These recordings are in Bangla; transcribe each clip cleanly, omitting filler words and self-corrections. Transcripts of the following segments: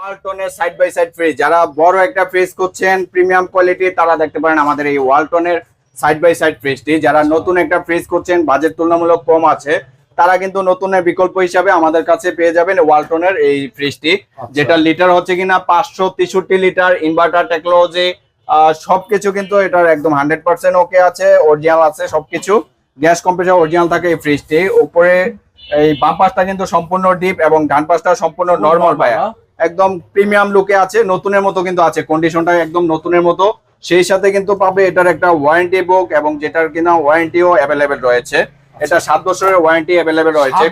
ওয়ালটনের সাইড বাই সাইড ফ্রিজ, যারা বড় একটা ফ্রিজ করছেন প্রিমিয়াম কোয়ালিটি, তারা দেখতে পারেন আমাদের এই ওয়ালটনের সাইড বাই সাইড ফ্রিজটি। যারা নতুন একটা ফ্রিজ করছেন, বাজেট তুলনামূলক কম আছে, তারা কিন্তু নতুনের বিকল্প হিসাবে আমাদের কাছে পেয়ে যাবেন ওয়ালটনের এই ফ্রিজটি, যেটা লিটার হচ্ছে কিনা 563 লিটার, ইনভার্টার টেকনোলজি, সবকিছু কিন্তু এটার একদম 100% ওকে আছে, অরিজিনাল আছে সবকিছু। গ্যাস কম্প্রেসার অরিজিনাল থাকে এই ফ্রিজটি। উপরে এই বাম পাশটা কিন্তু সম্পূর্ণ ডিপ এবং ডান পাশটা সম্পূর্ণ নরমাল ভাইয়া, একদম প্রিমিয়াম লুকে আছে, নতুনের মতো কিন্তু আছে, কন্ডিশনটা একদম নতুনের মতো। সেই সাথে কিন্তু পাবে এটার একটা ওয়ারেন্টি বুক, এবং যেটার কিনা ওয়ারেন্টিও অ্যাভেলেবেল রয়েছে। এটা 7 বছরের ওয়ারেন্টি অ্যাভেলেবেল রয়েছে।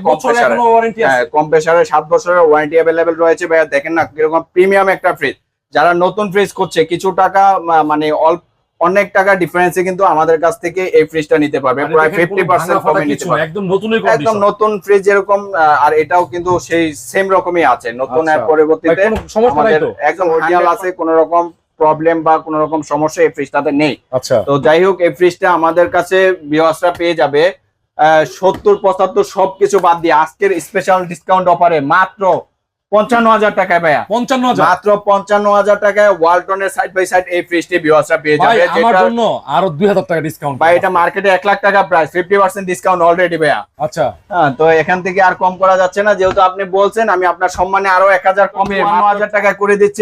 কম্প্রেসারের 7 বছরের ওয়ারেন্টি অ্যাভেলেবেল রয়েছে ভাইয়া। দেখেন না কিরকম প্রিমিয়াম একটা ফ্রিজ। যারা নতুন ফ্রিজ করছে, কিছু টাকা মানে অনেক টাকা ডিফারেন্সে কিন্তু আমাদের কাছ থেকে এই ফ্রিজটা নিতে পারবে, প্রায় 50% কমে নিতে পারবে। একদম নতুন ফ্রিজ যেরকম, আর এটাও কিন্তু সেই সেম রকমই আছে, নতুন এর পরিবর্তিতে আমাদের একদম অরিজিনাল আছে, কোনো রকম প্রবলেম বা কোনো রকম সমস্যা এই ফ্রিজটাতে নেই। তো যাই হোক, এই ফ্রিজটা আমাদের কাছে ভিউয়ার্সরা পেয়ে যাবে 70-75 সবকিছু বাদ দিয়ে আজকের স্পেশাল ডিসকাউন্ট অফারে মাত্র 55,000 টাকায় ভাইয়া। 55,000 মাত্র 55,000 টাকায় ওয়ালটনের সাইড বাই সাইড এই ফ্রিজটি ভিউয়ার্সরা পেয়ে যাবে। আমার জন্য আরো 2,000 টাকা ডিসকাউন্ট ভাই, এটা মার্কেটে 1 লাখ টাকা প্রাইস, 50% ডিসকাউন্ট অলরেডি ভাইয়া। আচ্ছা, হ্যাঁ, তো এখান থেকে আর কম করা যাচ্ছে না, যেহেতু আপনি বলছেন, আমি আপনার সম্মানে আরো 1,000 কমিয়ে 52,000 টাকা করে দিচ্ছি।